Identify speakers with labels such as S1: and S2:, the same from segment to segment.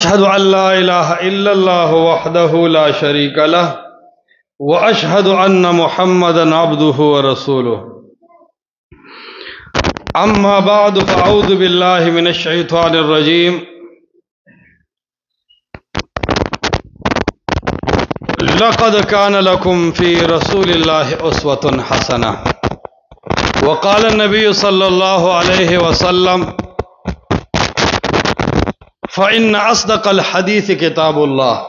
S1: أشهد أن لا إله إلا الله وحده لا شريك له وأشهد أن محمدا عبده ورسوله أما بعد فأعوذ بالله من الشيطان الرجيم لقد كان لكم في رسول الله أسوة حسنة وقال النبي صلى الله عليه وسلم فإن أصدق الحديث كتاب الله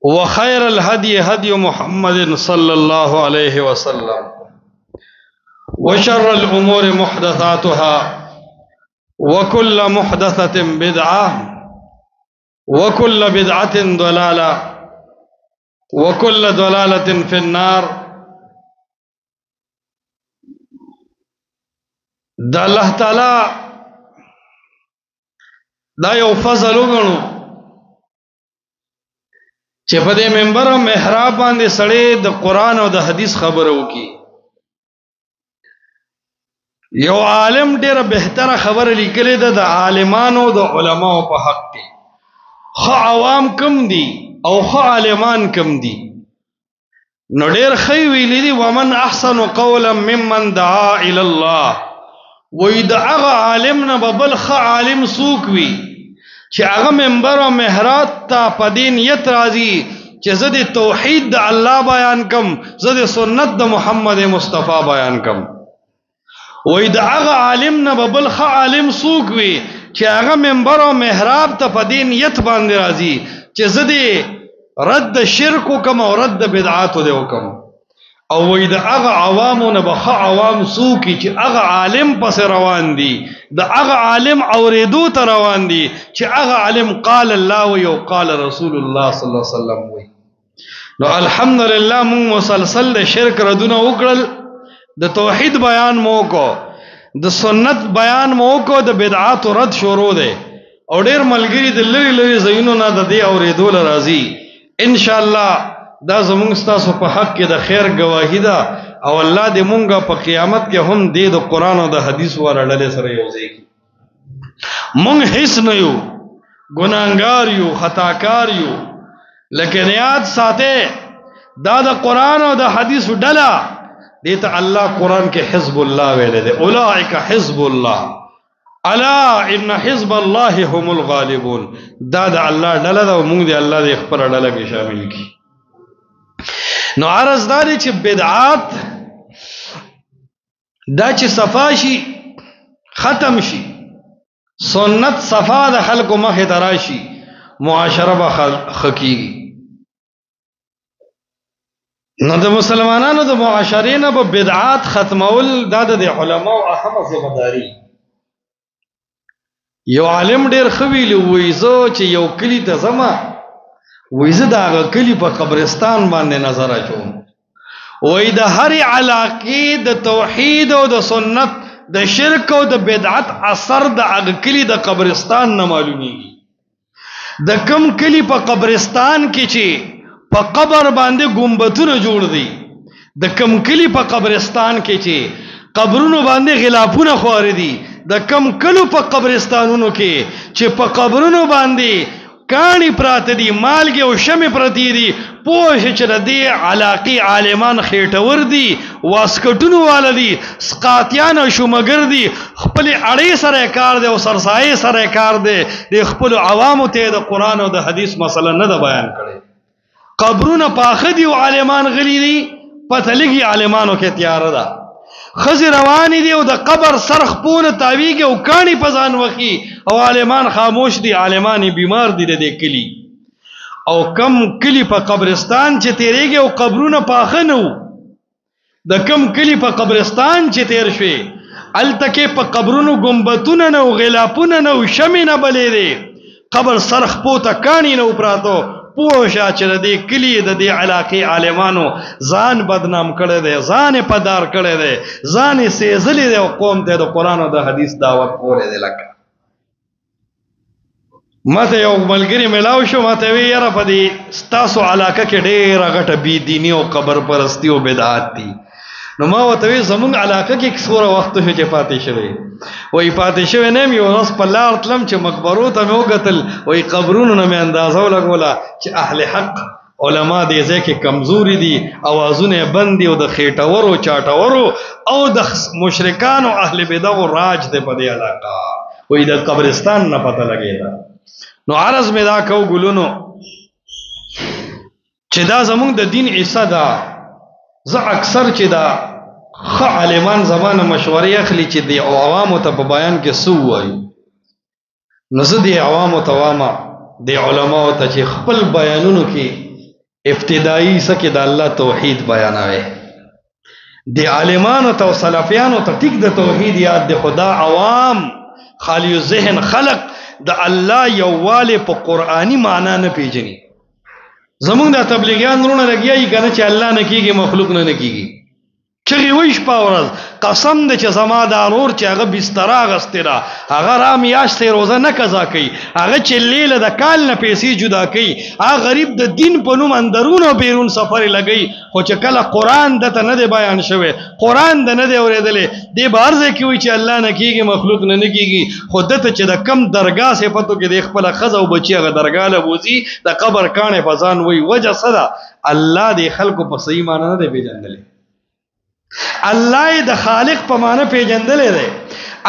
S1: وخير الهدي هدي محمد صلى الله عليه وسلم وشر الأمور محدثاتها وكل محدثة بدعة وكل بدعة ضلالة وكل ضلالة في النار. دا الله تعالی دا یو فضل وګڼو چې په دې منبر او محراب باندې سړی د قران او د حدیث خبرو وکي. یو عالم ډېر بهتره خبره لیکلې ده د عالمانو د علماو په حق کې. خو عوام کم دي او خو عالمان کم دي. نو ډېر ښه ویلي دي ومن احسن قولا ممن دعا الى الله. وې د هغه عالم نه به بل ښه عالم څوک وي چې هغه منبر او محراب ته په دې نیت راځي چې زه د توحید د الله بیان کم، زه د سنت د محمد مصطفی بیان کم. وې د هغه عالم نه به بل ښه عالم څوک وي چې هغه منبر او محراب ته په دې نیت باندې راځي چې زه د رد شرک وکم او رد بدعاتو دی وکم. او وې د هغه عوامو نه به ښه عوام څوک چې هغه عالم پسې روان دي، د هغه عالم اورېدو ته روان دي چې هغه عالم قال الله وی او قال رسول الله صلی الله علیه وسلم وی. نو الحمدلله موږ مسلسل د شرک ردونه وکړل، د توحید بیان مو وکړو، د سنت بیان مو وکړو، د بدعات رد شروع دی او ډېر ملګري د لری لری ځایونو نه د دې اورېدو له راځي. ان شاء الله دا زمونږ ستاسو په حق کې د خیر گواهی ده او الله دې مونږه په قیامت کې هم دې د قران او د حدیث ورړلې سره یوځي کی. مونږ هیڅ نه یو، ګناهګار یو، خطاکار یو، لیکن یاد ساته دا د قران او د حدیث ډله دې ته الله قران کې حزب الله ویلې ده. اولئک حزب الله الا ان حزب الله هم الغالبون. دا د الله ډله ده او مونږ دې الله دې خپل ډله کې شامل کی. نو عرض داری چې بدعات دا چې صفا شي ختم شي، سنت صفا د خلکو مخې ته راشي، معاشره به ښه کېږي. نو د مسلمانانو د معاشرې نه به بدعات ختمول دا د علماو اهمه ذمہداري. یو عالم ډېر ښه ویلي وایي زه چې یو کلي ته ځمه وای زه د هغه کلي په قبرستان باندې نظر اچوم. وای د هرې علاقې د توحید او د سنت د شرک او د بدعت اثر د هغه کلي د قبرستان نه معلومیږي. د کم کلي په قبرستان کې چې په قبر باندې ګمبتونه جوړ دي، د کم کلي په قبرستان کې چې قبرونو باندې غلافونه خواري دي، د کم کلو په قبرستانونو کې چې په قبرونو باندې کانی پراته دي، مالګي او شمع پراتی دي، پوه چې د دې علاقې عالمان خېټور دي، واسکټونو والا دي، سقاطیان او شومګر دي، خپل اړې سره کار دی او سرسایې سره کار دی، د خپل عوامو ته د قران او د حدیث مسله نه ده بیان کړي. قبرونه پاخه دي او عالمان غلي دي، پته لګي عالمانو کې تیار ده. خزی روانی دی او د قبر سرخ پونه تاویږي او کانی پزان وخی او عالمان خاموش دي، عالمان بیمار دي د کلی. او کم کلی په قبرستان چې تیریږي او قبرونه پاخه نه وو، د کم کلی په قبرستان چې تیر شوي التکه په قبرونو ګمبتونه نه او غلافونه نه او شمع نه بلې دي، قبر سرخ پوته کانی نه پراتو. پوښا چې د دې کلی د دې علاقې عالمانو ځان بدنام کړي دي، ځان پدار کړي دي، ځان سېزلې دي او قوم ته د قران او د حدیث دعوت کولې دي. لکه ماته یو ملګری ملاو شو، ماته وی یاره په دې ستاسو علاقه کې ډېره غټه بې دیني او قبر پرستی او بدعات دي. نو ما ورته وی زمونږ علاقه کې څوره وخت شو چې پاتې شوی وای پاتې شوی نه یو ورځ په لار تلم چې مقبرو ته مې وکتل وای قبرونو نه مې اندازه ولګوله چې اهل حق علما دې ځای کې کمزوري دي اوازونه بند دي او د خېټورو چاټورو او د مشرکانو اهل بدعو راج دی په دې علاقه وای د قبرستان نه پته لګېده نو عرض مې دا کو ګلونو چې دا زمونږ د دین عیسا ده زه اکثر چې دا خ عالمان زمانه مشورې اخلي چې د عوامو ته په بیان کې سو وایي نو زه د عوامو ته وامه د علماو ته چې خپل بیانونو کې ابتدایي سکه د الله توحید بیانوي د عالمانو ته او سلفیانو ته ټیک د توحید یاد د خدا عوام خالی ذهن خلق د الله یوواله په قرآنی معنا نه پیژني زمونږ د تبلیغیان رونه لګیایي کنه چې الله نه کیږي مخلوق نه کیږي چغي ویش پاورز قسم دې چې زما د نور چې هغه بستر اغستې را هغه را میاشتې روزه نه قضا کوي هغه چې لیله د کال نه پیسې جدا کوي هغه غریب د دین په نوم اندرون او بیرون سفر لګي خو چې کله قران دته نه دی بیان شوی قران د نه دی اورېدلې دی بارځه کې وي چې الله نه کیږي مخلوق نه کیږي خو دته چې د کم درگاه صفاتو کې د خپل خزه او بچي هغه درگاه له بوزي د قبر کانه فزان وي وجه صدا الله دې خلکو په صحیح معنی نه دی پیژندلې الله د خالق په معنی پیژندلې ده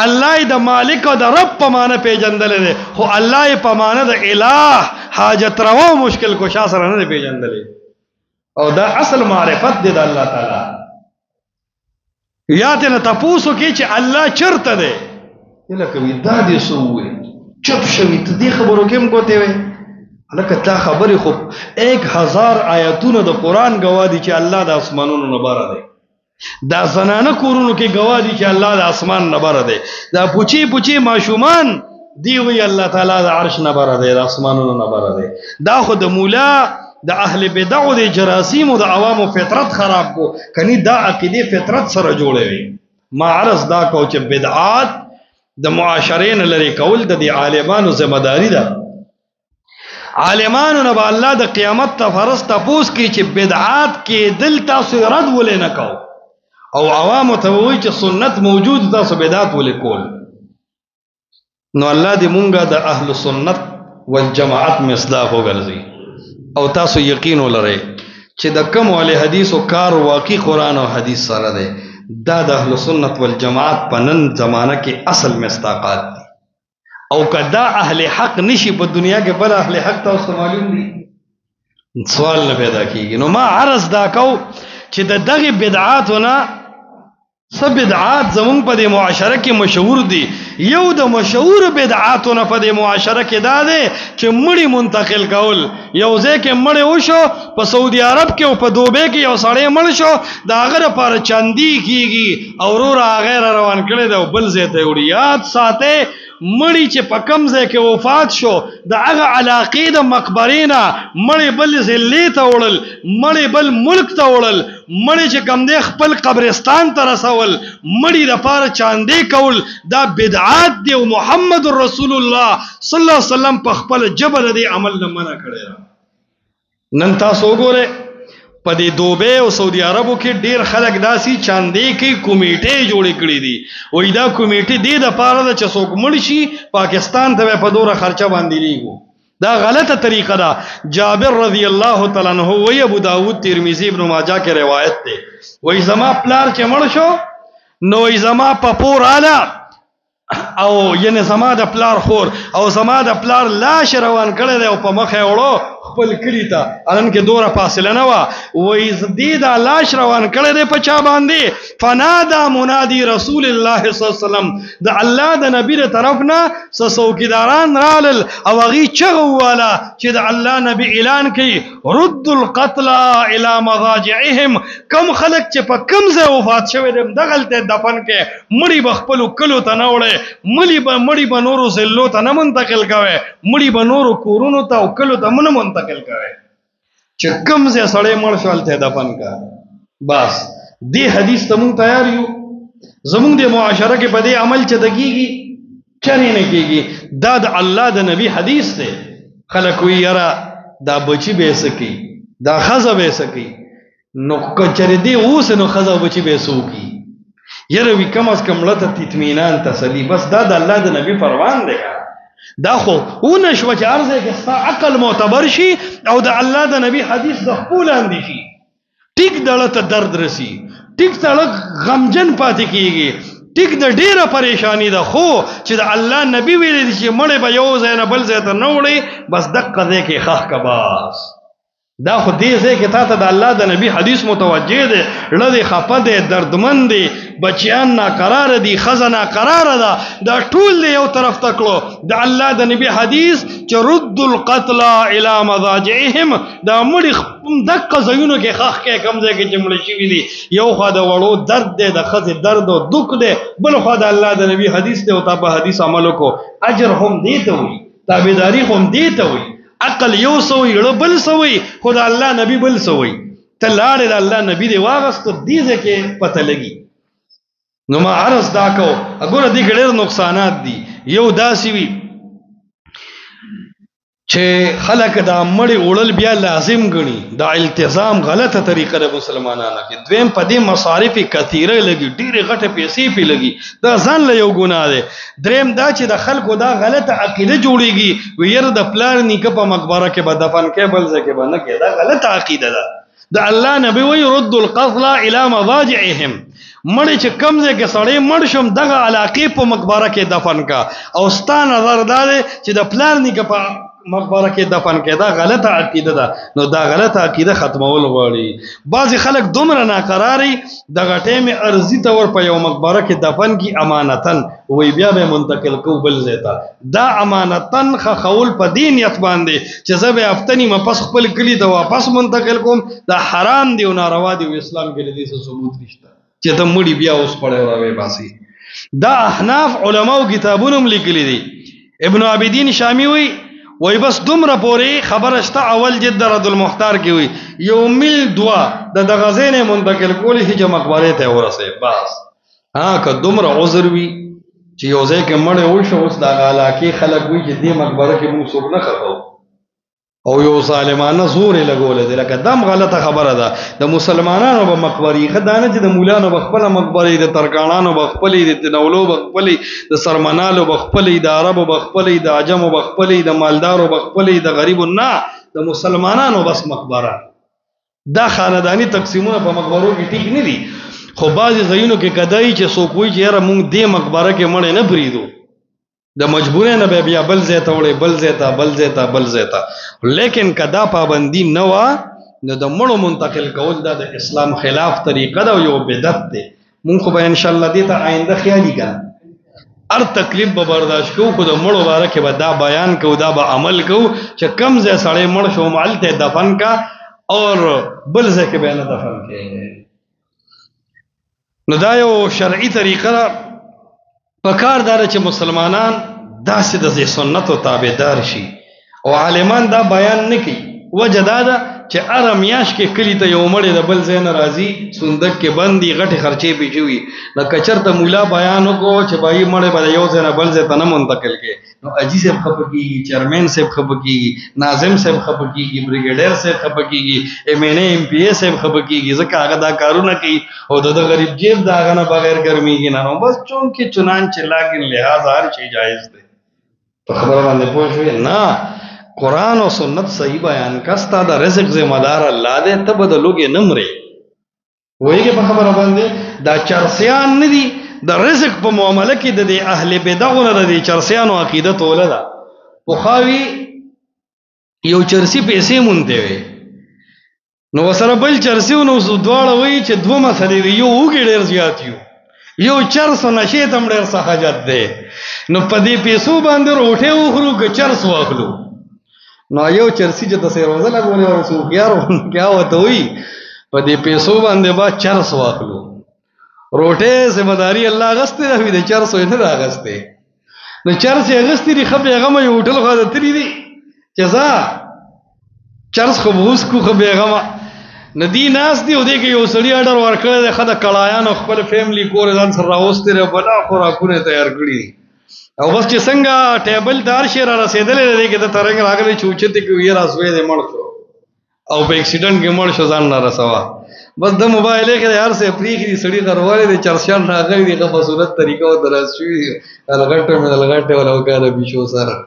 S1: الله د مالک او د رب په معنی پیژندلې ده خو الله په معنی د الہ حاجت روا مشکل کوشا سره نه پیژندلې او دا اصل معرفت دی د الله تعالی یا ته تاسو کې چې الله چرته ده لکه وی دا دې سوې چپ شوی ته دې خبرو کې مګوته وي لکه تا خبرې خو 1000 آیاتونه د قران گواهی چې الله د اسمانونو نه بار دی دا زنانه کورونو کې گواهی چې الله د اسمان نه بار دی دا پوچی پوچی ماشومان دی وی الله تعالی د عرش نه بار دی د اسمانونو نه بار دی دا خو د مولا د اهل بدع او د جراثیم او د عوامو فطرت خراب کو کني دا عقیده فطرت سره جوړه وي ما عرض دا کو چې بدعات د معاشرین لري کول د عالمانو ذمہ داری ده عالمانو نه الله د قیامت ته فرض تپوس کی چې بدعات کې دل تاسو رد ولې نه کو او عوام ته وایي چې سنت موجود تاسو بدعات ولې کول نو الله دې مونږه د اهل سنت والجماعت مصداق وګرځي او تاسو یقین ولرئ چې د کوم ول حدیث او کار واقعي قران او حدیث سره ده دا د اهل سنت والجماعت په نن زمانہ کې اصل مصداقات دي او کدا اهل حق نشي په دنیا کې بل اهل حق تاسو معلوم دي سوال نه پیدا کیږي نو ما عرض دا کو چې د دغه بدعاتونه سب بدعات زمون په د معاشره کې مشهور دي یو د مشهور بدعاتونه په د معاشره کې دا ده چې مړی منتقل کول یو ځکه مړی وشو په سعودي عرب کې او په دوبه کې یو سړی مړ شو دا هغه لپاره چاندي کیږي او ورور هغه روان کړي دا بل ځای ته وړي یاد ساته مړی چې په کم ځای کې وفات شو د هغه علاقې د مقبرینا مړی بل ځلې ته وړل مړی بل ملک ته وړل مړی چې کم دی خپل قبرستان ته رسول مړی د پاره چاندې کول دا بدعات دی او محمد رسول الله صلی الله علیه وسلم په خپل جبل دی عمل نه منع کړی نن تاسو وګورئ په دې دوبه او سعودي عربو کې ډیر خلک داسي چاندې کې کمیټې جوړې کړې دي وای دا کمیټې دې د پاره د چسوک مړ شي پاکستان ته په دوره خرچه باندې لیږو دا غلطه طریقه ده جابر رضی الله تعالی عنہ وای ابو داود ترمذی ابن ماجه کې روایت ده وای زما پلار چې مړ شو نو زما په پور اعلی او ینه زما د پلار خور او زما د پلار لاش روان کړی دی او په مخه وړو خپل کلی ته انن کې دوره فاصله نه وا وای زدی دا لاش روان کړی دی په چا باندې فنادا منادی رسول الله صلی الله علیه وسلم د الله د نبی له طرف نه څوکیداران رالل او غي چغه والا چې د الله نبی اعلان کوي رد القتل الى مضاجعهم کم خلق چې په کم ځای وفات شوی دی دغلته دفن کې مړی بخپل کلو ته نه وړي مړی به نورو زلو ته نه منتقل کوي مړی به نورو کورونو ته او کلو ته نه منتقل کوي چې کوم ځای سړی مړ شو هلته دفن کا بس دې حدیث ته مونږ تیار یو زمونږ د معاشره کې په دې عمل چې دګيږي چرې نه کېږي دا د الله د نبی حدیث دی خلک وی یاره دا بچی به سکی دا خزه به سکی نو کچری دی اوس نو خزا بچی به سوکی یره وی کم از کم لته اطمینان تسلی بس دا د الله د نبی پروان دی دا خو اون شو چې ارزه کې ستا عقل معتبر شي او د الله د نبی حدیث د خپل اندي شي ټیک دلته درد رسی ټیک تړه غمجن پاتې کیږي ټیک د ډیره پریشانی ده خو چې د الله نبی ویل دي چې مړې به یو ځای نه بل ځای ته نه وړي بس دقه ځای کې خخ کا باس دا خو دې ځای کې تا ته د الله د نبی حدیث متوجه دی لدې خفه دی دردمن دی بچیان ناقراره دي ښځه ناقراره ده دا ټول دی یو طرف ته کړو د الله د نبی حدیث چې رد القتلى الى مضاجعهم دا مړي دقه ځایونو کې خخ کې کم ځای کې چې مړه شوي دي یو خوا د وړو درد دی د ښځې درد او دک دی بل خوا د الله د نبی حدیث دی او تا په حدیث عمل وکړو اجر هم دې ته وي تابعداري هم دې ته وي عقل یو سوی ړه بل سوی خو د الله نبی بل سوی ته لاړې د الله نبی دی واغست دې ځکه پته لګي نو ما عرض دا کو وګوره دې کې ډېر نقصانات دي یو داسې وي چې خلک دا مړی وړل بیا لازم ګڼي دا التزام غلطه طریقه ده مسلمانانو کې دویم په دې مصارف کثیره لګي ډېرې غټه پیسې پې لګي دا ځان له یو ګناه دی دریم دا چې د خلکو دا غلطه عقیده جوړېږي ویره د پلار نیکه په مقبره کې به دفن کې بل ځای کې به نه کې دا غلطه عقیده ده د الله نبی وی رد القتلى الى مضاجعهم مړی چې کم ځای کې سړی مړ شم دغه علاقې په مقبره کې دفن کا او ستا نظر دا دی چې د پلار نیکه په مقبره کې دفن کې دا غلطه عقیده ده نو دا غلطه عقیده ختمول غواړي بعضی خلک دومره ناقراري دغه ټیم ارزي تور په یو مقبره کې دفن کی امانتن وی بیا به منتقل کو بل زیتا دا امانتن خول په دین یت باندې چې زه به افتنی مپس خپل کلی ته واپس منتقل کوم دا حرام دی او ناروا دی او اسلام کې دې څه ثبوت نشته چې ته مړی بیا اوس پړې راوي باسي دا احناف علماو کتابونو لیکلي دي ابن عابدین شامی وی بس دومره پورې خبره شته اول جد رد المختار کې وی یو مل دوا د غزین منتقل کولی چې مقبره ته ورسه بس که دومره عذر وی چې یو ځای کې مړ وشو اوس د علاقې خلک وی چې دې مقبره کې موږ څوک نه خبرو او یو ظالمانه زور لګول دي لکه دم غلطه خبره ده د مسلمانانو په مقبري خدانه چې د مولانو بخپله مقبري د ترکانانو بخپلې د تنولو بخپلې د سرمنالو بخپلې د عربو بخپلې د عجمو بخپلې د مالدارو بخپلې د غریبو نه د مسلمانانو بس مقبره دا خاندانی تقسیمونه په مقبرو کې ټیک نه دي خو بعضې ځایونو کې کدی چې څوک وایي چې یاره موږ دې مقبره کې مړی نه پرېږدو د مجبورۍ نه بیا بل ځای ته وړي بل ځای ته بل ځای ته بل ځای ته لیکن که دا پابندي نه وه نو د مړو منتقل کول دا د اسلام خلاف طریقه ده او یو بدعت دی مونږ خو به انشاءالله دې ته آینده خیالي کنه هر تکلیف به برداشت کوو خو د مړو باره کې به دا بیان کوو دا به عمل کوو چې کم ځای سړی مړ شو هلته دفن کا اور بل ځای کې به نه دفن کې نو دا یو شرعي طریقه ده پکار داره چې مسلمانان داسې د سنتو تابعدار شي او عالمان دا بیان نه کوي وجه دا ده چې هره میاشت کې کلي ته یو مړی د بل ځای نه راځي صندوق کې بند دي غټې خرچې پې شوي نو که چېرته مولا بیان وکړو چې بهي مړی به د یو ځای نه بل ځای ته نه منتقل کړي نو حاجي صاحب خفه کېږي چیرمین صاحب خفه کېږي ناظم صاحب خفه کېږي بریګیډیر صاحب خفه کېږي ایم این اے ایم پی اے صاحب خفه کېږي ځکه هغه دا کارونه کوي او د غریب جیب د هغه نه بغیر ګرمېږي نه نو بس چونکې چنانچه لاکن لحاظ هر شی جایز دی په خبره باندې پوه شوې نه قرآن و سنت صحیح بیان کا ستا د رزق ذمہ دار الله دی ته به د لوږې نه مرې وایي په خبره باندې دا چرسیان نه دي د رزق په معامله کې د دې اهل بدعو نه د دې چرسیانو عقیده توله ده پخوا یو چرسي پیسې مونته وي نو ورسره بل چرسي نو دواړه وایي چې دوه مسلې دي یو اوږې ډېر زیات یو چرس نشې ته هم ډېر څه حاجت دی نو په دې پیسو باندې روټۍ وخورو که چرس واخلو نو یو چرسی چې تاسې روزه لګولې او څه هوښیار کیا ورته وایي په دې پیسو باندې به چرس واخلو روټۍ ذمه داري الله اخیستې ده د چرسو یې نه ده اخیستې نو چرس یې اخیستې دي ښه بېغمه یې هوټل خوا ته تللي دي چې ځه چرس خو به اوس کړو ښه بېغمه نه دي ناست دي او دې کې یو سړي اډر ورکړی دی ښه د کړایانو خپل فیملي کور یې ځان سره راوستې دی بلا خوراکونه یې تیار کړي دي او بس چې څنګه ټیبل دار شي را رسېدلی دی کې د ترنګ راغلی چې اوچتې کې یې راسوی دی مړ شو او په اکسیډنټ کې مړ شو ځان نه رسوه بس د موبایل کې هر څه پریخي دي سړي غروالي دي چرشان راغلي دي په صورت طریقه او درس شوی الغټه من الغټه ولا وکاله بشو سره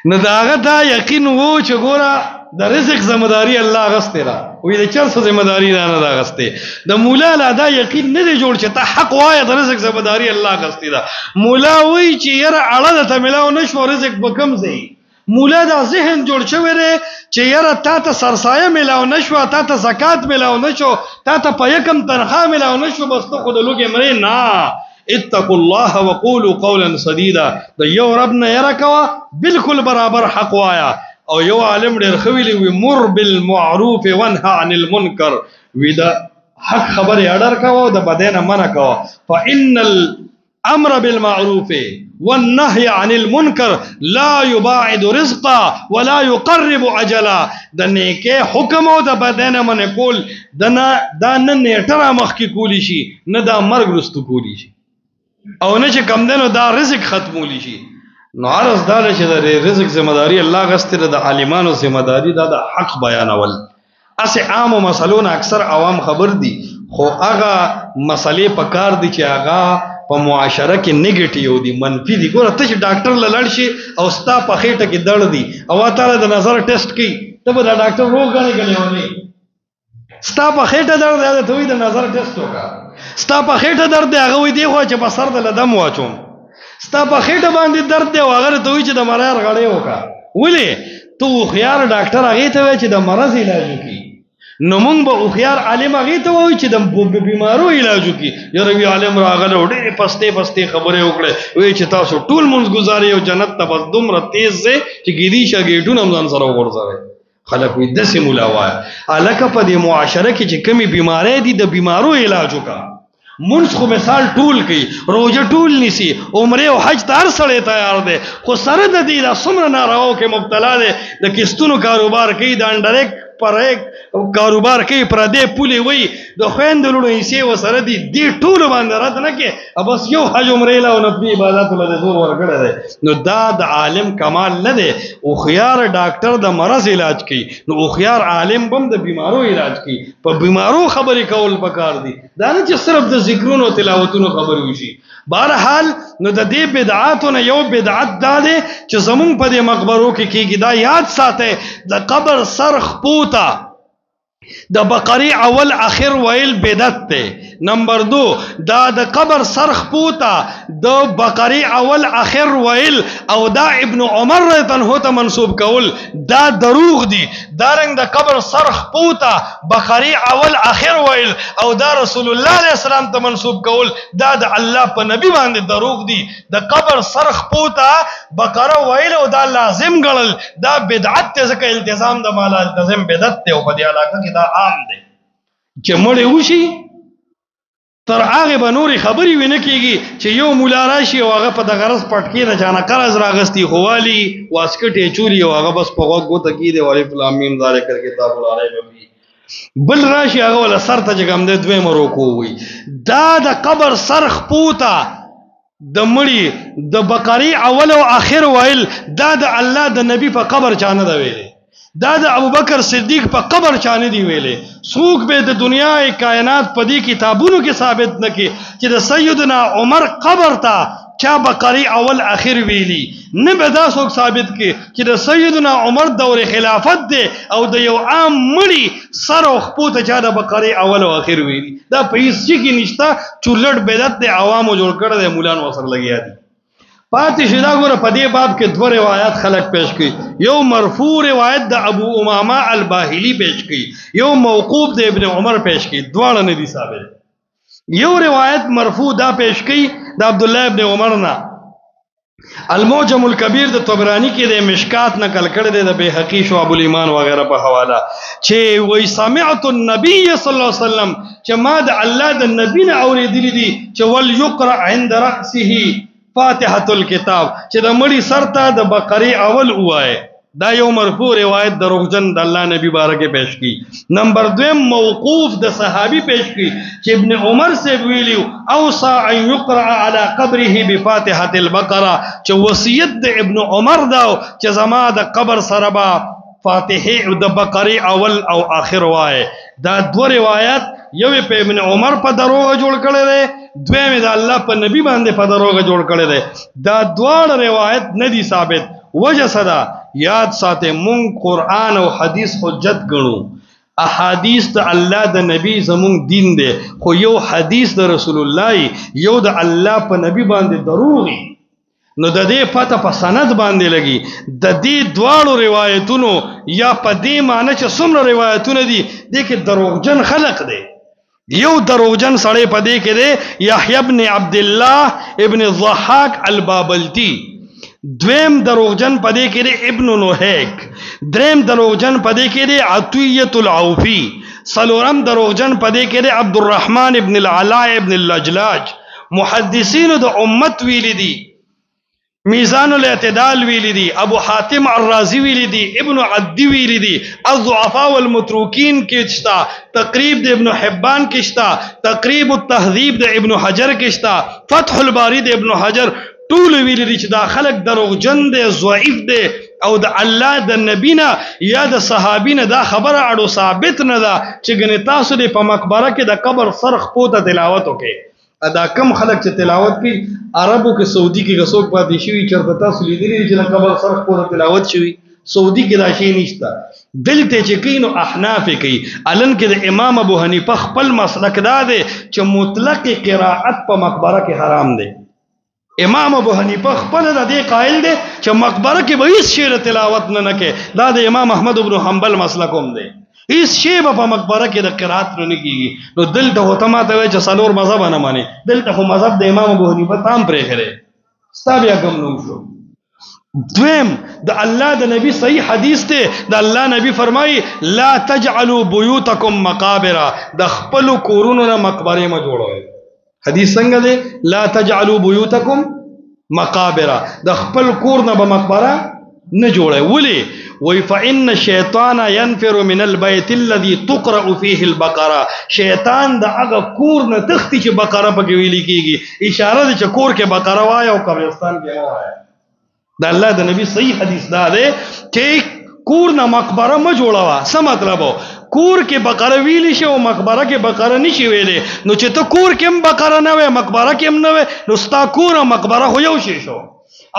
S1: نه داغه دا یقین وو چې ګوره د رزق ذمہداری الله غسته را وې د چرڅ ذمہداری نه دا غسته د مولا لا دا یقین نه دی جوړ چې ته حق وای د رزق ذمہداری الله غسته دا مولا وی چې یره اړه ته ملاو نشو رزق بکم زی مولا دا ذهن جوړ شوی دی چې یاره تا ته سرسایه ملاو نشو تا ته زکات ملاو نشو تا ته په یکم تنخواه ملاو نشو بس ته خود لوګي مری نه اتقوا الله وقولوا قولا سديدا د یو رب نه یره کوا بالکل برابر حق وایا او یو عالم ډیر خویلی وی مر بالمعروف وانهى عن المنکر وی دا حق خبره اډر کوا د بدنه منع کوا فان الامر بالمعروف والنهي عن المنکر لا يباعد رزقا ولا يقرب اجلا د نیکه حکم او د بدنه منع کول دا نه نیټه مخ کی کولی شي نه دا مرګ رستو کولی شي او نه چې کم دنو دا رزق ختمولی شي نو عرض دا چې د رزق ذمہداری الله غستره د عالمانو ذمہداری دا د حق بیانول اسه عام مسلون اکثر عوام خبر دي خو هغه مسلې په کار دي چې هغه په معاشره کې نیگیټیو دي منفي دي ګوره ته چې ډاکټر لړ شي او ستا په خېټه کې درد دي او تعالی د نظر ټیسټ کوي ته به دا ډاکټر روغ غني ونی ستا په خېټه درد دی ته وې د نظر ټیسټ وکړه ستا په خېټه درد دی هغه وې دی خو چې په سر د لدم واچوم ستا په خېټه باندې درد دی هغه ته وې چې د مرار غړې وکړه ولې تو خيار ډاکټر هغه ته وې چې د مرض علاج وکړي نو مونږ به خيار عالم هغه ته وې چې د بیمارو علاج وکړي یره وی عالم راغله ډېر پسته خبره وکړه وې چې تاسو ټول مونږ گزاري او جنت ته بس دومره تیز زه چې ګیدی شګېټونه هم ځان سره وګرځوي خلک وې د سیمولا وای الکه په دې معاشره کې چې کمی بیماری دي د بیمارو علاج وکړه منځ خو مثال ټول کوي روزه ټول نیسی عمره او حج ته هر سړی تیار دی خو سره د دې د څومره نارواو کې مبتلا دی د کستونو کاروبار کوي د انډریک پر ایک کاروبار کوي پر دې پولی وي د خويند لونو یې وسره دي دې ټول باندې رد نه کې بس یو حج عمره له نفلي عبادت له زور ورګړه دی نو دا د عالم کمال نه دی او خيار ډاکټر د مرض علاج کوي نو او خيار عالم بم د بیمارو علاج کوي په بیمارو خبرې کول پکار دي دا نه چې صرف د ذکرونو تلاوتونو خبرې وشي بهرحال نو د دې بدعاتونو یو بدعت دا دی چې زمون په دې مقبرو کې کېږي دا یاد ساته د قبر سرخ پوتا د بقری اول اخر ویل بدعت ته نمبر 2 دا د قبر سرخ پوتا د بقری اول اخر ویل او دا ابن عمر رضی الله عنه منسوب کول دا دروغ دي دارنګ د قبر سرخ پوتا بقری اول اخر ویل او دا رسول الله علیه السلام ته منسوب کول دا د الله په نبی باندې دروغ دي د قبر سرخ پوتا بقره ویل او دا لازم ګڼل دا بدعت ته ځکه التزام د مال التزام بدعت ته او په دې علاقه کې دا عام دی چې مړ وشي تر هغه به نوري خبري ونه کیږي چې یو مولا راشي او هغه په دغه رس پټکی نه جانا قرض راغستی خوالي واسکټې چولی او هغه بس په غوږ ته کیده ولی فلامیم ذالک کتاب العلی بل راشي هغه ول سر ته جګم دې دوی مرکو وي دا د قبر سرخ پوتا د مړی د بقری اول او اخر ویل دا د الله د نبی په قبر چانه دا ویلي دا د ابوبکر صدیق په قبر چانه دی ویلې څوک به د دنیا کائنات په دې کتابونو کې ثابت نکي چې د سیدنا عمر قبر ته چا بقری اول اخر ویلی نه به دا څوک ثابت کی چې د سیدنا عمر دور خلافت دی او د یو عام مړی سر او خپوت چا د بقری اول او اخر ویلی دا په هیڅ کې نشتا چولټ بدعت د عوامو جوړ کړل د مولانو سره لګیا دي پاتې شدا ګوره په دې باب کې دوه روایت خلق پیش کړي یو مرفوع روایت د ابو امامه الباهلی پیش کړي یو موقوف د ابن عمر پیش کړي دواړه نه دي ثابت یو روایت مرفوع دا پیش کړي د عبد الله ابن عمر نه الموجم الکبیر د طبرانی کې د مشکات نقل کړي د بیهقی شعب الایمان وغیرہ په حواله چې وای سمعت النبي صلی الله علیه وسلم چې ما د الله د نبی نه اوریدلی دي چې ول یقرأ عند رأسه فاتحه الكتاب چې د مړي سر ته د بقره اول وای دا یو مرفوع روایت دروغجن د الله نبی بارکه پیش کی نمبر 2 موقوف د صحابي پیش کی چې ابن عمر سے ویلیو اوصى ان يقرأ على قبره بفاتحه البقره چې وصیت د ابن عمر دا چې زما د قبر سره با فاتحه د بقره اول او اخر وای دا دو روایت یو په ابن عمر په دروغه جوړ کړی دی دویم د الله په نبی باندې په دروغه جوړ کړی دی دا دواړه روایت نه دي ثابت وجه صدا یاد ساته مونږ قرآن او حدیث حجت ګڼو احادیث د الله د نبی زمونږ دین دی خو یو حدیث د رسول الله یو د الله په نبی باندې دروغي نو د دې پته په سند باندې لګي د دې دواړو روایتونو یا په دې معنی چې څومره روایتونه دي دې کې دروغجن خلق دی یو دروغجن سړی په دې کې دی یحیی ابن عبد الله ابن الضحاک البابلتی دویم دروغجن په دې کې دی ابن نوحیک دریم دروغجن په دې کې دی عطیه العوفی څلورم دروغجن په دې کې دی عبدالرحمن ابن العلاء ابن اللجلاج محدثینو د امت ویل دي میزان الاعتدال ویلی دی ابو حاتم الرازی ویلی دی ابن عدی ویلی دی الضعفاء والمتروکین کشتا تقریب د ابن حبان کشتا تقریب التهذیب د ابن حجر کشتا فتح الباری د ابن حجر ټول ویلی دی چې دا خلق دروغجن دی ضعیف دی او د الله د نبینا یا د صحابینا دا خبره اړو ثابت نه ده چې ګنې تاسو د په مقبره کې د قبر سرخ پوته تلاوت وکړي دا کم خلق چې تلاوت کوي عربو کې سعودي کې غسوک پاتې شوی چرته تاسو لیدلی چې د قبر سرخ پوره تلاوت شوی سعودي کې دا شی نشته دلته چې کینو احناف کوي الن کې د امام ابو حنیفه خپل مسلک دا دی چې مطلق قرائت په مقبره کې حرام دی امام ابو حنیفه خپل د دې قائل دی چې مقبره کې به هیڅ شی تلاوت نه کوي دا د امام احمد ابن حنبل مسلک هم دی اس شی په مقبره کې د قرات نه کیږي نو دلته هوته ماته وای چې څلور مذهب نه مانی دلته خو مذهب د امام ابو حنیفه تام پرې خره ستابیا کوم نو شو دویم د الله د نبی صحیح حدیث ته د الله نبی فرمایي لا تجعلوا بيوتكم مقابر د خپل کورونو نه مقبره ما جوړوي حدیث څنګه دی لا تجعلوا بيوتكم مقابر د خپل کور نه به مقبره نه جوړوي ولی وی فإن الشیطان ينفر من البيت الذي تقرأ فيه البقره شیطان د هغه کور نه تختی چې بقره پکې ویل کیږي اشاره ده چې کور کې بقره وای او قبرستان کې وای د الله د نبی صحیح حدیث دا ده چې کور نه مقبره ما جوړوا څه مطلب کور کې بقره ویلی شي او مقبره کې بقره نشي ویلې نو چې ته کور کې هم بقره نه وي مقبره کې هم نه وي نو ستا کور او مقبره خو یو شی شو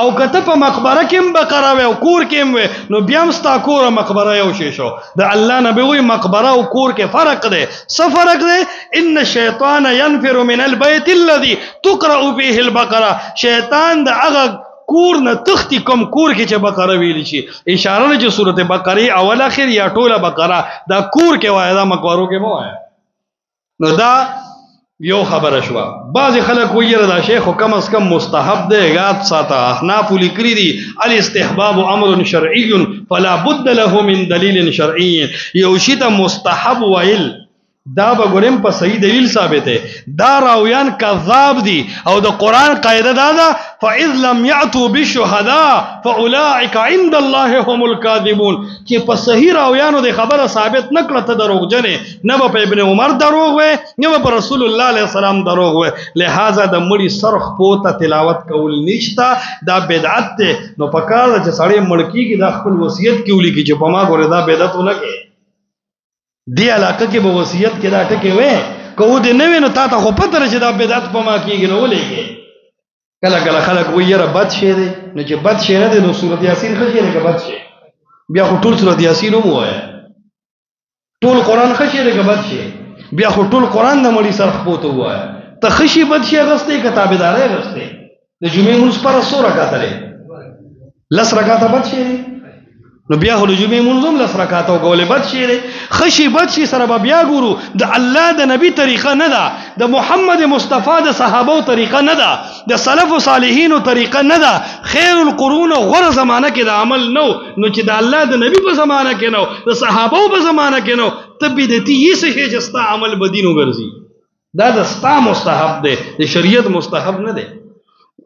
S1: او کته په مقبره کې هم بقره وي او کور کې هم وي نو بیا هم ستا کور او مقبره یو شی شو د الله نبی وی مقبره او کور کې فرق دی څه فرق دی ان الشیطان ينفر من البيت الذي تقرأ فيه البقره شیطان د هغه کور نه تختی کوم کور کې چې بقره ویلی شي اشاره نه چې سورته بقره اول اخر یا ټوله بقره دا کور کې وای دا مقبرو کې مو وای نو دا یو خبره شو بعض خلک ویره دا شیخ کم از کم مستحب دی یاد ساته احناف لیکري دي الاستحباب امر شرعي فلا بد له من دلیل شرعي یو شی ته مستحب ویل دا به ګورم په صحیح دلیل ثابت دی دا راویان کذاب دي او د قران قاعده دا ده فاذ لم ياتوا بالشهداء فاولئك عند الله هم الكاذبون چې په صحیح راویانو د خبره ثابت نکړه ته دروغجنې نه په ابن عمر دروغ وي نه په رسول الله عليه السلام دروغ وي لہذا د مړي سرخ پوته تلاوت کول نشتا دا بدعت ده نو په کار چې سړی مړکی کې د خپل وصیت کې ولي کې چې په ما ګوره دا بدعت نه کې دی علاقه کې به وصیت کې دا ټکي وې کو دې نه وینو تا ته خو پته چې دا بدعت په ما کېږي نو ولېږي کله کله خلک وایي را بد شي دی نو چې بد شي نه دی نو سورۃ یاسین خشي دی که بد شي بیا خو ټول سورۃ یاسین هم وایي ټول قران خشي دی که بد شي بیا خو ټول قران د مړي سره خپوته وایي ته خشي بد شي غسته کتابداري غسته د جمعې مونږ پر سوره کاتره لس رکعاته بد شي نو بیا خو د جمعې منظم لس رکعاته وکولې بد شي دی خشي بد شي سره به بیا ګورو د الله د نبی طریقه نه ده د محمد مصطفی د صحابو طریقه نه ده د سلف و صالحینو طریقه نه ده خیر القرون غره زمانه کې د عمل نو چې د الله د نبی په زمانه کې نو د صحابو په زمانه کې نو تبدیتی یې څه چې ستا عمل بدینو ګرځي دا د ستا مستحب دی د شریعت مستحب نه دی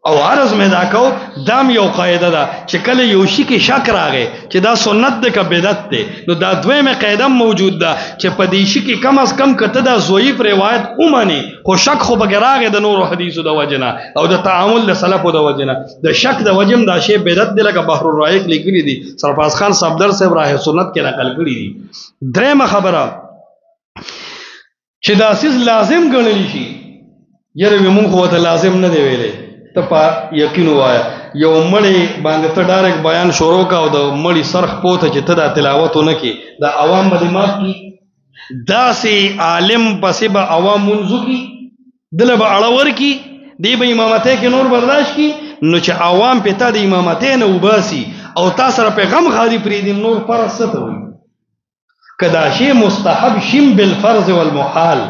S1: او عرض میں دا کو دام یو قاعده ده چې کله یو شی کې شک راغی چې دا سنت ده که بدعت ده نو دا دویمه قاعده موجود ده چې په دې شی کې کم از کم کته دا ضعیف روایت اومني خو شک خو بغیر راغی د نور حدیثو د وجنه او د تعامل د سلفو د وجنه د شک د وجم دا شی بدعت ده لکه بحر الرائق لیکلی دي سرفراز خان صفدر صاحب راه سنت کې نقل کړی دي درېمه خبره چې دا سیس لازم ګڼل شي یره به مونږ خو ته لازم نه دی ویلې ته په یقین وایا یو مړی باندې ته ډایرک بیان شروع کا او د مړی سرخ پوته چې ته دا تلاوت نه کی دا عوام باندې مات کی دا سي عالم پسې به عوام منځو کی دله به اړور کی دی به امامته کې نور برداشت کی نو چې عوام پتا د امامته نه وباسي او تاسو سره پیغام غادي پری دي نور پر ست وي کدا شی مستحب شیم بالفرض والمحال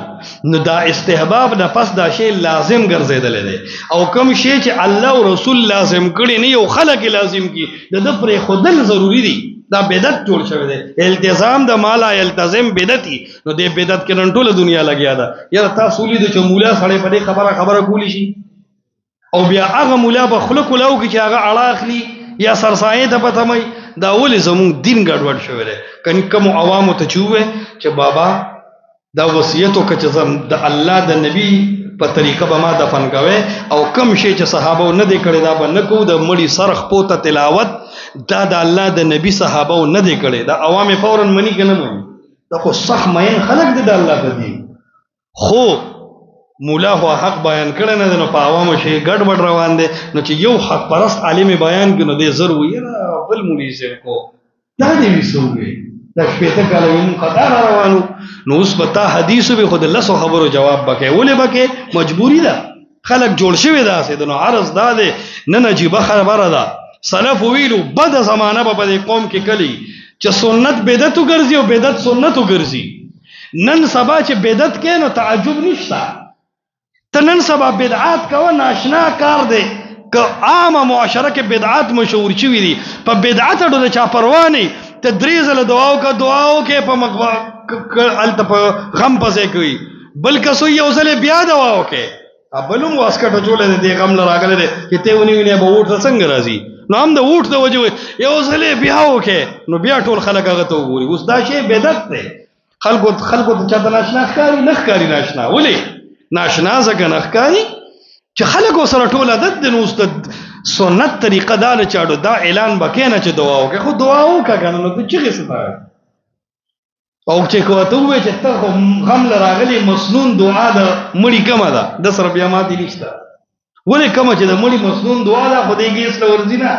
S1: نو دا استحباب نه پس دا شی لازم ګرځیدل دی او کوم شی چې الله او رسول لازم کړي نه یو خلک لازم کی د پر خودل ضروری دی دا بدعت جوړ شوی دی التزام د مالا التزم بدعتي نو د بدعت کې نن ټوله دنیا لګیا ده یاره تاسو لید چې مولا سړی په دې خبره کولی شي او بیا هغه مولا به خلق لاو کې چې هغه اړه اخلي یا سرسایه ته پته مې دا ولې زموږ دین ګډوډ شوی دی کني کوم عوامو ته چوي چې بابا دا وصیت وکړه چې د الله د نبی په طریقه به ما دفن کوي او کم شي چې صحابه نه دی کړی دا به نه کو د مړی سرخ پوته تلاوت دا د الله د نبی صحابه نه دی کړی دا عوام فورا منی کنه منی دا خو صح مین خلق دی د الله په دین خو مولا هو حق بیان کړی نه نو په عوامو شي ګډوډ روان دي نو چې یو حق پرست عالم بیان کړي نو دې ضرور وي بل مولوی سره کو دا دې وسوږي دا شپته کاله یو خطر روانو نو اوس پتا حدیث به خود الله سو خبرو جواب بکې ولې بکې مجبوری ده خلق جوړ شوی دا سه نو عرض دا ده نه نجيب خبره ده سلف ویلو بد زمانہ په دې قوم کې کلی چې سنت بدعت وګرځي او بدعت سنت وګرځي نن سبا چې بدعت کې نو تعجب نشته ته نن سبا بدعات کوه ناشنا کار دی که عامه معاشره کې بدعات مشهور شوي دي په بدعت ډول چا پروا نه ته درې ځله دعا وکړه په مقبره الته په غم پسې کوي بلکې سو یو ځله بیا دعا وکړه بلوم واسکټ جوړه دې غم لراغله دې چې ته ونی ونی به وټ څنګه راځي نو هم د وټ د وجه یو ځله بیا وکړه نو بیا ټول خلک هغه ته وګوري اوس دا شی بدعت دی خلکو ته چاته ناشنا ښکاري نه ښکاري ناشنا ولې ناشنا ځکه نه ښکاري چې خلکو سره ټول عادت دی نو سنت طریقه دا نه چاړو دا اعلان بکې نه چې دعا وکړه خو دعا وکړه کنه نو ته چیغې ستاره او چې کوته وې چې ته غم لراغلي مسنون دعا د مړی کومه ده د سره بیا ماتې نشته ولې کومه چې د مړی مسنون دعا ده خو دې کې اسلام ورزینه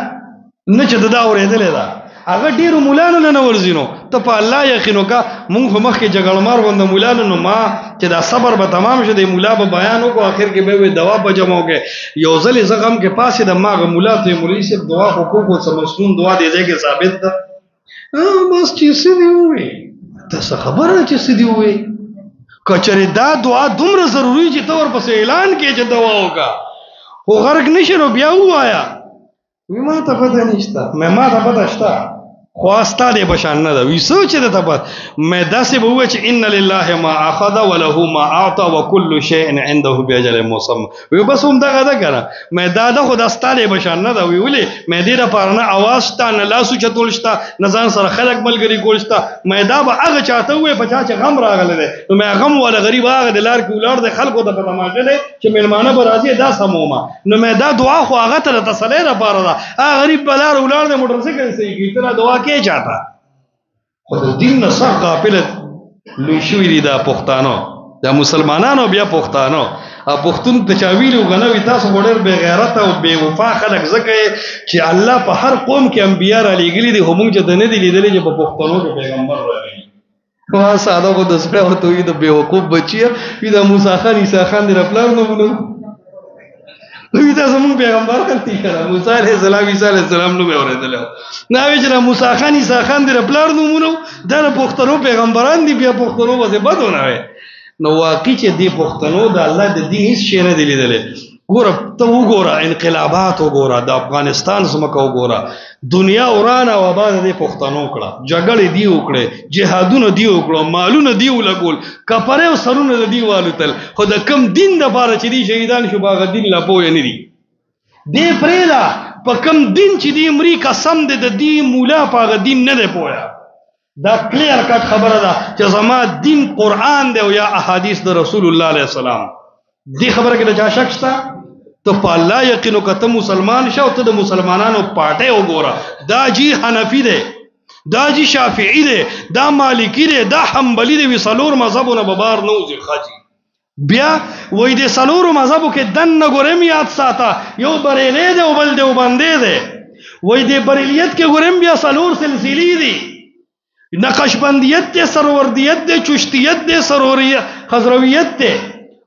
S1: نه چې دا اورېدلې ده هغه ډیرو مولانو نه ورزینو ته په الله یقینو کا مونږ مخ کې جګړمار وند مولانو نو ما چې دا صبر به تمام شه د مولا به بیان وکړو اخر کې به دوا په جمع کې یو ځلې زغم کې پاسې د ماغه مولا ته مولوی صاحب دعا حقوق او مسنون دعا دې ځای کې ثابت ده بس چې څه دی وې تاسو خبره چې څه دی وې کچره دا دعا دومره ضروری چې تور پس اعلان کې چې دعا وکا خو غرق نشو بیا وایا ما ته پته نشته ما ته پته شته خو استاده بشان نه دا وی سوچ ده ته مې داسې به و چې ان لله ما اخذ وله ما اعطى وكل شيء عنده باجل مسمى وی بس هم دغه ده کنه مې دا خو د استاده بشان نه دا وی ولې مې دې د پارنه आवाज تا نه لاسو چتول شتا نه ځان سره خلک ملګری ګول شتا مې دا به هغه چاته وې په چا چې غم راغله ده نو مې غم ولا غریب هغه د لار کې ولار د خلکو ته پته ماغله چې مېلمانه به راځي دا سمومه نو مې دا دعا خو هغه ته تسلی را پاره ده هغه غریب بلار ولار د موټر سایکل سي کی تر دعا کې چاته خو د دین نه صح غافل لوی شوی دي دا پښتانو دا مسلمانانو بیا پښتانو پښتون ته چاویلو غنوي تاسو وړر بے غیرت او بے وفا خلک زکه چې الله په هر قوم کې انبیا را لېګلي دي همون چې د نه دي لیدلې چې په پښتنو کې پیغمبر راغلی وا ساده کو د سپه او توې د بے وقوف بچي وي د موسی خان عیسی خان دی خپل نو ونه وی تاسو مونږ پیغمبر کړی کړه موسی علیہ السلام عیسی علیہ السلام نو به اوریدل نو وی چې موسی خان عیسی خان دی خپل نو مونږ د پښتنو پیغمبران دی بیا پښتنو وځي بدونه وي نو واقعي چې دی پښتنو د الله د دین هیڅ شی نه دی لیدل ګوره ته وګوره انقلابات وګوره د افغانستان سمکه وګوره دنیا ورانه و بعد د پښتنو کړه جګړې دی وکړه جهادونه دی وکړه مالونه دی ولګول کپره او سرونه دی والوتل خو د کم دین د بار چې دی شهیدان شو باغ دین لا پوه نه دی دی پرېلا په کم دین چې دی امریکا سم د دی مولا په دین نه دی پوهه دا کلیر کټ خبره ده چې زما دین قران دی او یا احادیث د رسول الله علیه السلام دی خبره کې د چا شک شته ته په الله یقینو کته مسلمان شو ته د مسلمانانو پاټه وګوره دا جی حنفی دی دا جی شافعی دی دا مالکی دی دا حنبلی دی وی سلور مذهبونه به بار نه وځي خاجي بیا وای د سلور مذهبو کې دنه ګورم یاد ساته یو بریلی دی او بل دیوبندی دی وای د بریلیت کې ګورم بیا سلور سلسلې دي نقشبندیت دی سروردیت دی چشتیت دی سروریت خضرویت دی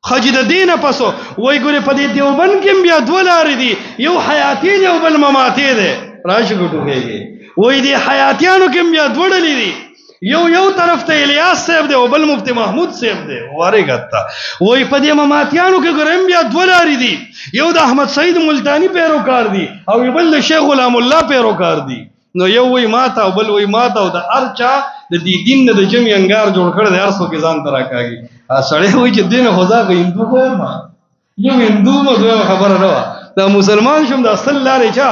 S1: خج د دینه پسو وای ګوره په دې دیوبند کې بیا دوه لارې دي یو حیاتی دی او بل مماتی دی راشي ګټوږي وای دې حیاتیانو کې بیا دوه ډلې دي یو طرف ته الیاس صاحب دی او بل مفتی محمود صاحب دی واره غتا وای په دې مماتیانو کې ګورم بیا دوه لارې دي یو د احمد سعید ملتانی پیروکار دي او بل د شیخ غلام الله پیروکار دي نو یو وای ماته او بل وای ماته او د ارچا د دې دین د جمع انګار جوړ کړ د ارسو کې ځان تراکاږي سړی وای چې دین خدا غ هندو کوم یو هندو نو خبره نه دا مسلمان شوم د اصل لارې چا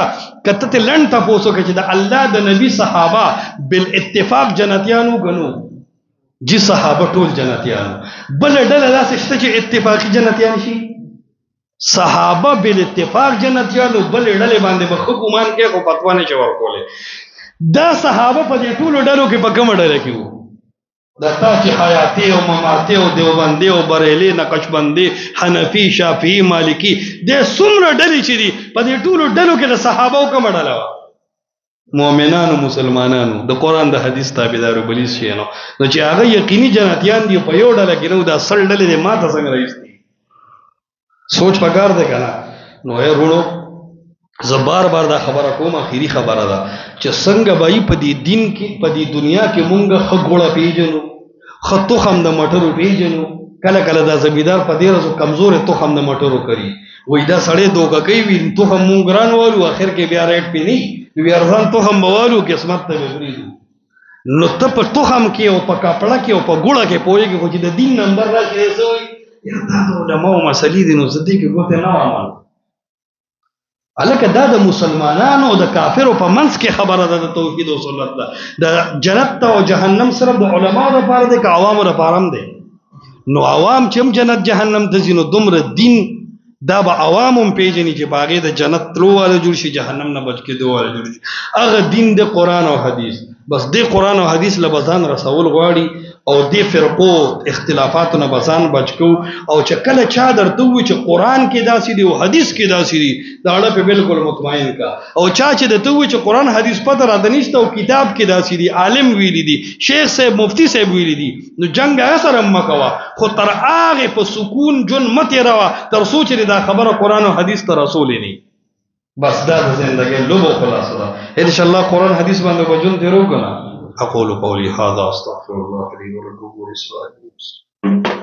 S1: کته ته لن تاسو کې چې د الله د نبی صحابه بالاتفاق جنتیانو غنو جی صحابه ټول جنتیانو بل ډله داسې شته چې اتفاقی جنتیان شي صحابه بالاتفاق جنتیانو بل ډله باندې به حکومان کې کو فتوا نه چور کوله دا صحابه په دې ټول ډلو کې په کوم ډله کې وو دا تا چې حیاتی او مماتی او دیوبندی او بریلی نقشبندی حنفی شافعی مالکی د څومره ډلې چې دي په دې ټولو ډلو کې د صحابه کوم ډله وه مؤمنانو مسلمانانو د قرآن د حدیث تابعدارو بلیس شي نو چې هغه یقیني جنتیان دي په یو ډله کې نو دا اصل ډلې دي ماته څنګه راځي سوچ پکار دی کنه نو یې ورونو زه بار بار دا خبره کوم اخیری خبره ده چې څنګه به په دې دین کې په دې دنیا کې مونږ خ ګوړه پیژنو خ تخم د مټرو پیژنو کله کله دا زمیدار په دې ورځو کمزور تخم د مټرو کوي وای دا سړی دوکه کوي وین تخم مونږ ګران والو اخر کې بیا ریټ پی نه وی ارزان تخم بوالو قسمت ته وګړي نو ته په تخم کې او په کپړه کې او په ګوړه کې پوهیږي چې د دین نمبر راشي زوی یا دا د علماء مسلې دي نو زدي کې ګوته نه عمل الکه دا د مسلمانانو او د کافرو په منځ کې خبره ده د توحید او سنت ده د جنت او جهنم صرف د علماو لپاره ده که عوامو لپاره هم ده نو عوام چې هم جنت جهنم ته ځي نو دومره دین دا به عوام هم پیژني چې باغې د جنت تلو والا جوړ شي جهنم نه بچ کېدو والا جوړ شي هغه دین د قرآن او حدیث بس د قرآن او حدیث له بځان رسول غواړي او د فرقو اختلافاتو نه بځان بچ کو او چې کله چا درته وي چې قرآن کې داسې دي او حدیث کې داسې دي دا اړه په بالکل مطمئن کا او چا چې درته وي چې قرآن حدیث پته را دنيشته او کتاب کې داسې دي عالم ویلي دي شیخ صاحب مفتی صاحب ویلي دي نو جنگ سره مکوا خو تر هغه په سکون جون مت روا تر سوچ دا خبره قرآن او حدیث ته رسول نه بس دا د زندګۍ لوبو خلاصه ده ان شاء الله قرآن حدیث باندې وجون دی روغنا اقول قولي هذا استغفر الله لي ولكم ولسائر المسلمين